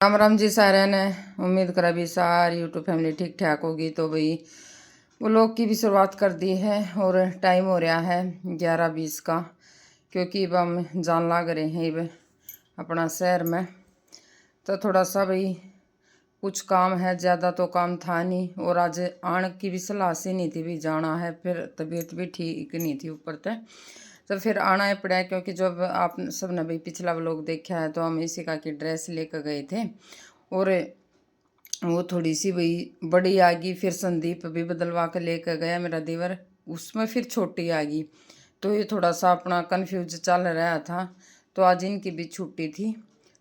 राम राम जी सारे ने। उम्मीद करा भी सारी यूट्यूब फैमिली ठीक ठाक होगी। तो भाई वो लोग की भी शुरुआत कर दी है और टाइम हो रहा है 11:20 का, क्योंकि अब हम जान लाग रहे हैं अब अपना शहर में। तो थोड़ा सा भाई कुछ काम है, ज़्यादा तो काम था नहीं। और आज आने की भी सलाह सी नहीं थी भी जाना है, फिर तबीयत भी ठीक नहीं थी ऊपर तक, तो फिर आना ही पड़ा। क्योंकि जब आप सब ने भाई पिछला व्लॉग देखा है तो हम इसी का की ड्रेस लेकर गए थे और वो थोड़ी सी भाई बड़ी आ गई। फिर संदीप भी बदलवा कर लेकर गया मेरा देवर, उसमें फिर छोटी आ गई। तो ये थोड़ा सा अपना कन्फ्यूज चल रहा था। तो आज इनकी भी छुट्टी थी,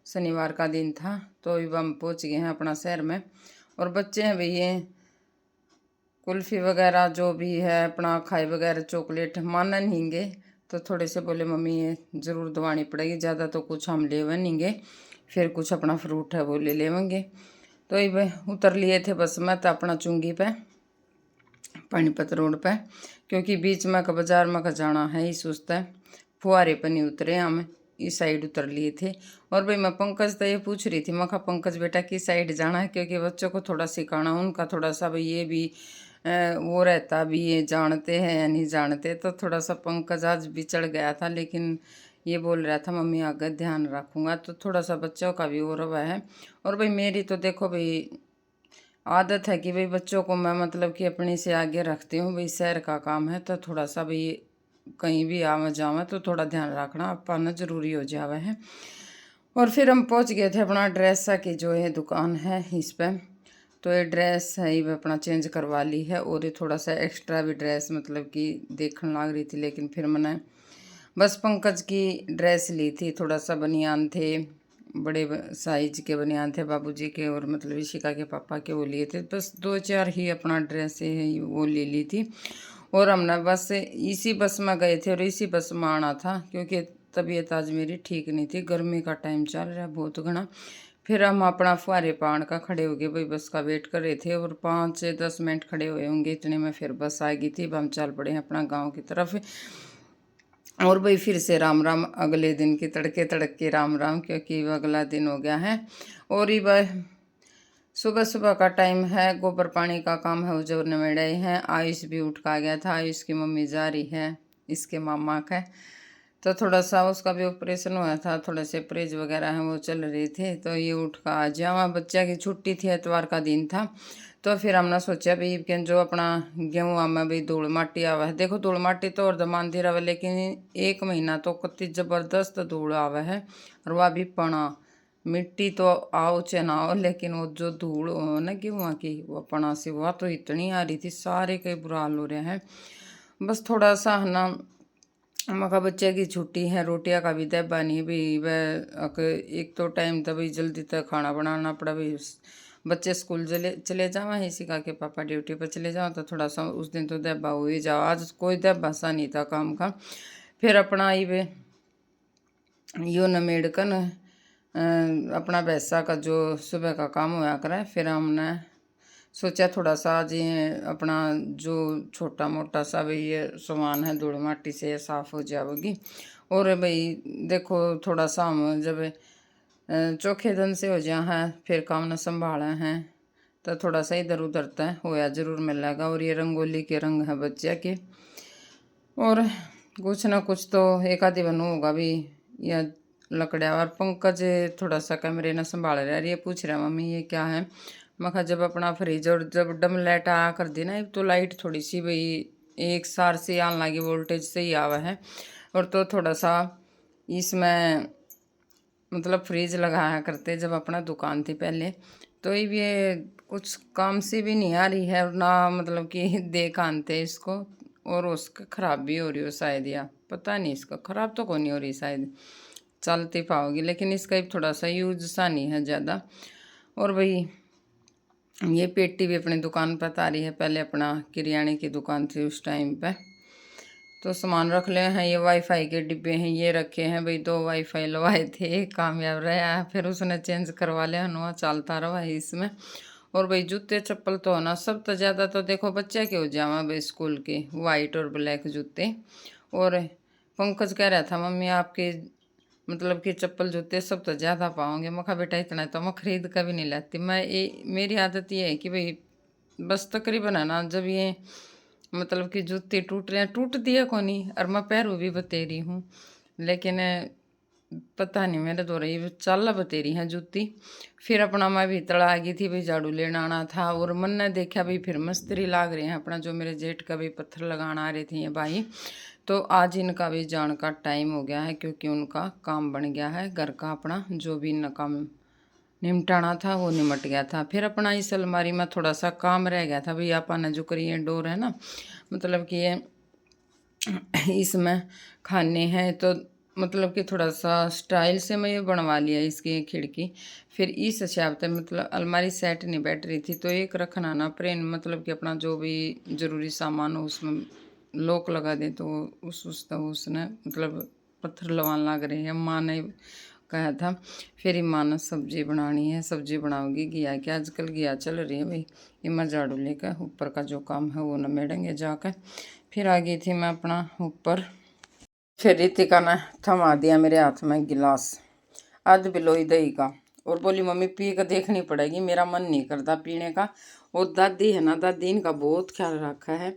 शनिवार का दिन था। तो अब हम पहुँच गए हैं अपना शहर में। और बच्चे हैं भाई ये कुल्फ़ी वगैरह जो भी है अपना खाए वगैरह चॉकलेट माना नहीं गए। तो थोड़े से बोले मम्मी ये ज़रूर दवानी पड़ेगी, ज़्यादा तो कुछ हम ले नहीं गए, फिर कुछ अपना फ्रूट है वो ले लेवेंगे। तो ये उतर लिए थे बस में तो अपना चुंगी पे पानीपत रोड पे, क्योंकि बीच में का बाजार में का जाना है ही सुस्त है। फुहारे पर नहीं उतरे, हम इस साइड उतर लिए थे। और भाई मैं पंकज तो ये पूछ रही थी, मैं कहा पंकज बेटा किस साइड जाना है, क्योंकि बच्चों को थोड़ा सिखाना उनका थोड़ा सा भाई ये भी वो रहता भी ये जानते हैं या नहीं जानते। तो थोड़ा सा पंकज आज बिचड़ गया था, लेकिन ये बोल रहा था मम्मी आगे ध्यान रखूँगा। तो थोड़ा सा बच्चों का भी और हुआ है। और भाई मेरी तो देखो भाई आदत है कि भाई बच्चों को मैं मतलब कि अपने से आगे रखती हूँ। भाई शहर का काम है तो थोड़ा सा भाई कहीं भी आवा जावा तो थोड़ा ध्यान रखना पाना ज़रूरी हो जावा है। और फिर हम पहुँच गए थे अपना ड्रेस की जो है दुकान है इस पर। तो ये ड्रेस है ये अपना चेंज करवा ली है। और ये थोड़ा सा एक्स्ट्रा भी ड्रेस मतलब कि देखने लग रही थी, लेकिन फिर मैंने बस पंकज की ड्रेस ली थी। थोड़ा सा बनियान थे, बड़े साइज के बनियान थे बाबूजी के, और मतलब इशिका के पापा के वो लिए थे। बस 2-4 ही अपना ड्रेस है वो ले ली थी। और हमने बस इसी बस में गए थे और इसी बस में आना था, क्योंकि तबीयत आज मेरी ठीक नहीं थी। गर्मी का टाइम चल रहा है बहुत घना। फिर हम अपना फुहारे पान का खड़े हो गए भाई, बस का वेट कर रहे थे। और 5 से 10 मिनट खड़े हुए होंगे इतने में फिर बस आ गई थी। अब हम चल पड़े हैं अपना गाँव की तरफ। और भाई फिर से राम राम, अगले दिन की तड़के तड़के राम राम, क्योंकि अगला दिन हो गया है। और ये भाई सुबह सुबह का टाइम है, गोबर पानी का काम है वो जो नवेड़े हैं। आयुष भी उठ का गया था, आयुष की मम्मी जा रही है इसके मामा का। तो थोड़ा सा उसका भी ऑपरेशन हुआ था, थोड़े से परहेज वगैरह हैं वो चल रहे थे। तो ये उठ का आ जाए, वहाँ बच्चा की छुट्टी थी, एतवार का दिन था। तो फिर हमने सोचा भाई कि जो अपना गेहूँ में भाई धूल माटी आवा है। देखो धूल माटी तो और दमानती रहा, लेकिन 1 महीना तो कति ज़बरदस्त धूल आवा है। और वह भी पना मिट्टी तो आओ चाहे ना आओ, लेकिन वो जो धूल हो ना गेहूँ की वो पना से वह तो इतनी आ रही थी, सारे कई बुरा हाल हो रहे हैं। बस थोड़ा सा है ना मका बच्चे की छुट्टी है, रोटियां का भी दबा नहीं भी वह एक तो टाइम तो भाई जल्दी तक खाना बनाना पड़ा भाई। बच्चे स्कूल चले चले जावा है, इसी का के पापा ड्यूटी पर चले जाओ, तो थोड़ा सा उस दिन तो दबा हो ही जाओ। आज कोई दबा सा नहीं था काम का। फिर अपना आई वे यो नमेड़कन अपना भैंसा का जो सुबह का काम होया करे। फिर हमने सोचा थोड़ा सा आज ये अपना जो छोटा मोटा सा भाई ये सामान है धूल माटी से साफ़ हो जाएगी। और भाई देखो थोड़ा सा हम जब चौखे दिन से हो जाए हैं फिर काम न संभाले हैं, तो थोड़ा सा इधर उधर तय होया ज़रूर मिलेगा। और ये रंगोली के रंग है बच्चे के, और कुछ ना कुछ तो एक आधी बनू होगा भी या लकड़िया। और पंकज थोड़ा सा कैमरे न संभाल रहा है, ये पूछ रहा मम्मी ये क्या है। मैं कहा जब अपना फ्रिज और जब डम लाइट आ कर दी ना तो लाइट थोड़ी सी भाई एक सार से आने लगी, वोल्टेज से ही आवा है। और तो थोड़ा सा इसमें मतलब फ्रिज लगाया करते जब अपना दुकान थी पहले। तो ये कुछ काम से भी नहीं आ रही है, और ना मतलब कि देख आनते इसको। और उसका ख़राब भी हो रही हो शायद, या पता नहीं, इसका ख़राब तो कौन नहीं हो रही शायद, चलती पाओगी। लेकिन इसका भी थोड़ा सा यूज सा नहीं है ज़्यादा। और भाई ये पेटी भी अपनी दुकान पर तारी है, पहले अपना किरियाने की दुकान थी उस टाइम पे। तो सामान रख ले हैं, ये वाईफाई के डिब्बे हैं ये रखे हैं भाई। 2 वाईफाई लगवाए थे, कामयाब रहा, फिर उसने चेंज करवा लिया, हनुआ चलता रहा है इसमें। और भाई जूते चप्पल तो होना सब तो ज़्यादा तो देखो बच्चे के हो जावा भाई स्कूल के वाइट और ब्लैक जूते। और पंकज कह रहा था मम्मी आपके मतलब कि चप्पल जूते सब तो ज़्यादा पाओगे। मैं कहा बेटा इतना तो मैं खरीद कर भी नहीं लाती। मेरी आदत ये है कि भाई बस तकरीबन है ना, जब ये मतलब कि जूते टूट रहे हैं, टूट दिया को नहीं, और मैं पैरों भी बतेरी हूँ, लेकिन पता नहीं मेरे तो रही चाला बतेरी है जूती। फिर अपना मैं भी तड़ा आ गई थी भाई, झाड़ू लेना आना था, और मन ने देखा भाई फिर मिस्त्री लाग रहे हैं अपना, जो मेरे जेठ का भी पत्थर लगाना आ रहे थे ये भाई। तो आज इनका भी जान का टाइम हो गया है, क्योंकि उनका काम बन गया है घर का, अपना जो भी इनका काम निमटाना था वो निमट गया था। फिर अपना इस अलमारी में थोड़ा सा काम रह गया था भाई, अपन जो करिए डोर है ना, मतलब कि ये इसमें खाने हैं, तो मतलब कि थोड़ा सा स्टाइल से मैं ये बनवा लिया इसकी खिड़की। फिर इस हिसाब से मतलब अलमारी सेट नहीं बैठ रही थी, तो एक रखना ना प्रेन, मतलब कि अपना जो भी ज़रूरी सामान हो उसमें लॉक लगा दे, तो उसने मतलब पत्थर लगाने लग रहे हैं। माँ ने कहा था। फिर माँ ने सब्जी बनानी है, सब्जी बनाओगी घिया की, आजकल घिया चल रही है भाई। इमा झाड़ू लेकर ऊपर का जो काम है वो नमेड़ेंगे जाकर। फिर आ गई थी मैं अपना ऊपर। फिर रितिका ने थमा दिया मेरे हाथ में गिलास आध बिलोई दही का, और बोली मम्मी पी कर देखनी पड़ेगी, मेरा मन नहीं करता पीने का। और दादी है ना, दादी इनका बहुत ख्याल रखा है,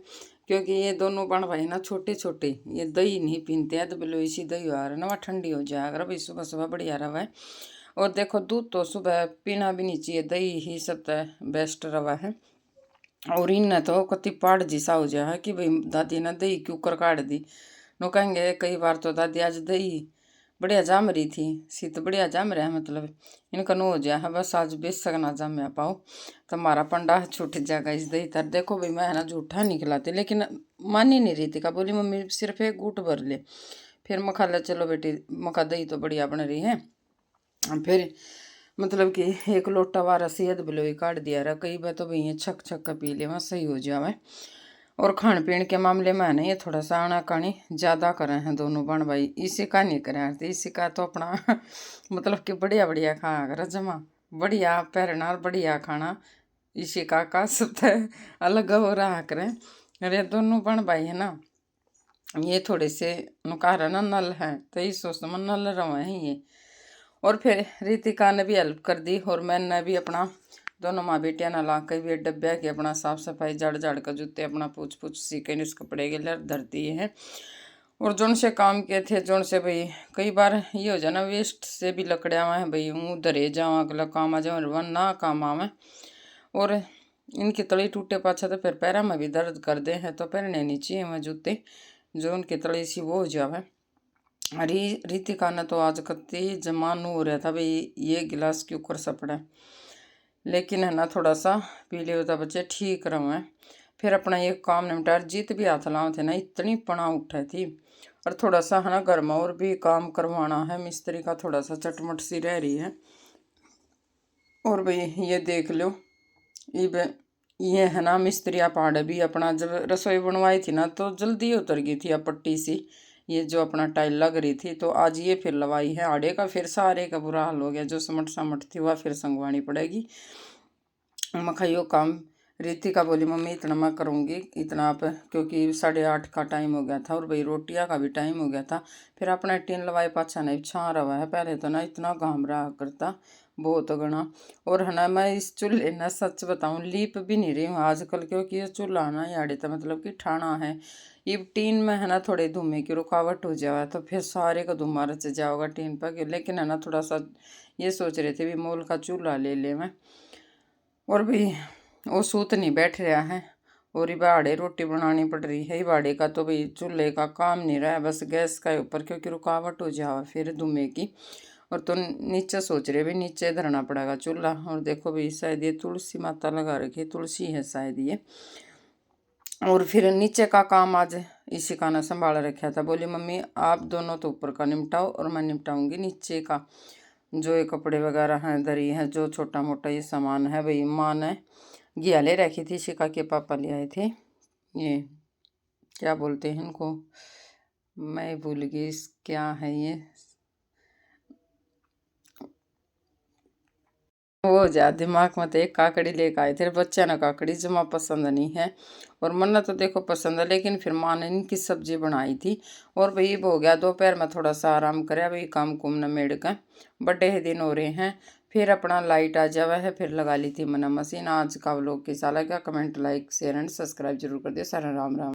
क्योंकि ये दोनों बन भाई ना छोटे छोटे, ये दही नहीं पीते हैं, तो बिलोई सी दही आ रहा है ना, वह ठंडी हो जाए अगर भाई सुबह सुबह बढ़िया रहा है। और देखो दूध तो सुबह पीना भी नहीं चाहिए, दही ही सब बेस्ट रवा है। और इन तो कति पाड़ जिसा हो जाए कि भाई दादी ने दही क्यों कर काट दी। नो कहेंगे कई बार तो दादी आज दही बढ़िया जाम रही थी, सी तो बढ़िया जाम रहा है, मतलब इनका नो हो जाए है बस आज बेशक ना जाम पाओ, तो हमारा पंडा छूट जाएगा इस दही तर। देखो भाई मैं है ना झूठा नहीं खिलाती, लेकिन मान ही नहीं रही थी का, बोली मम्मी सिर्फ एक घूट भर ले। फिर मखा ले चलो बेटी, मखा दही तो बढ़िया बन रही है। फिर मतलब कि एक लोटा वारा सेहत बिलोई काट दिया रहा, कई बार तो भैया छक छक का पी ले वहाँ सही हो जावे। और खान पीन के मामले में है ये थोड़ा सा आनाकानी ज़्यादा करे हैं दोनों बहन भाई, इसी का नहीं करे थे, इसी का तो अपना मतलब कि बढ़िया बढ़िया खा कर जमा बढ़िया पहरना बढ़िया खाना, इसी का सब अलग हो रहा करें। अरे दोनों बहन भाई है ना, ये थोड़े से नुकार ना नल है, तो इस सोच में नल रहे हैं ये। और फिर रितिका ने भी हेल्प कर दी, और मैंने भी अपना दोनों माँ बेटियां ना ला के भी डब्बे के अपना साफ सफाई झाड़ झाड़ कर जूते अपना पूछ पूछ सीखे इस कपड़े के लिए धर दिए हैं। और जोन से काम किए थे, जोन से भाई कई बार ये हो जाए ना, वेस्ट से भी लकड़िया हुआ है भाई, हूँ धरे जाऊँ अगला काम आ जाऊँ वन ना काम आवे। और इनकी तली टूटे पाछा तो फिर पैरा में भी दर्द कर दे हैं, तो पहनने नहीं चाहिए वह जूते, जो उनकी तली सी वो हो जावे। रितिका ने तो आज कत्ती जमानू हो रहा था भाई ये गिलास क्यों कर सपड़ा, लेकिन है ना थोड़ा सा पी लियो तो बच्चे ठीक रहे। फिर अपना ये काम निपटा, जीत भी हाथ लाओ थे ना, इतनी पना उठे थी। और थोड़ा सा है ना घर में और भी काम करवाना है, मिस्त्री का थोड़ा सा चटमट सी रह रही है। और भाई ये देख लो ये है ना मिस्त्रिया पहाड़ भी अपना जब रसोई बनवाई थी ना, तो जल्दी उतर गई थी अब पट्टी सी, ये जो अपना टाइल लग रही थी, तो आज ये फिर लवाई है आड़े का, फिर सारे का बुरा हाल हो गया, जो समट समट थी वह फिर संगवानी पड़ेगी। मखाइयो काम रितिका बोली मम्मी इतना मैं करूँगी इतना आप, क्योंकि 8:30 का टाइम हो गया था, और भाई रोटियां का भी टाइम हो गया था। फिर अपना टीन लवाए पाछा नहीं छा रहा है, पहले तो ना इतना घाम रहा करता बहुत गणा। और है ना मैं इस चूल्हे ना सच बताऊँ लीप भी नहीं रही हूँ आजकल, क्योंकि ये चूल्हा ना याड़े था मतलब कि ठाना है, ये टीन में है ना थोड़े धुएं की रुकावट हो जाए तो फिर सारे का धुआं रच जाओगा टीन पर, लेकिन है ना थोड़ा सा ये सोच रहे थे भी मोल का चूल्हा ले ले मैं। और भी वो सूत नहीं बैठ रहा है, और ही बाड़े रोटी बनानी पड़ रही है, बाड़े का तो भाई चूल्हे का काम नहीं रहा है, बस गैस का ऊपर, क्योंकि रुकावट हो जाए फिर धुएं की। और तो नीचे सोच रहे भी नीचे धरना पड़ेगा चूल्हा। और देखो भाई शायद ये तुलसी माता लगा रखी, तुलसी है शायद ये। और फिर नीचे का काम आज इसी का ना संभाल रखा था, बोली मम्मी आप दोनों तो ऊपर का निपटाओ और मैं निपटाऊंगी नीचे का, जो ये कपड़े वगैरह हैं दरी है जो छोटा मोटा ये सामान है। भाई माँ ने घिया ले रखी थी, शिका के पापा ले आए थे, ये क्या बोलते हैं इनको मैं भूल गई, क्या है ये वो जा दिमाग में तो एक काकड़ी लेकर आए थे, बच्चा ना काकड़ी जमा पसंद नहीं है, और मन्ना तो देखो पसंद है, लेकिन फिर माँ ने इनकी सब्जी बनाई थी। और भाई हो गया दोपहर में थोड़ा सा आराम करे, भाई काम कुम न मेड़ का बड़े दिन हो रहे हैं। फिर अपना लाइट आ जावा है, फिर लगा ली थी मना मशीन। आज का व्लॉग कैसा लगा comment like share and subscribe जरूर कर दियो। सारा राम राम।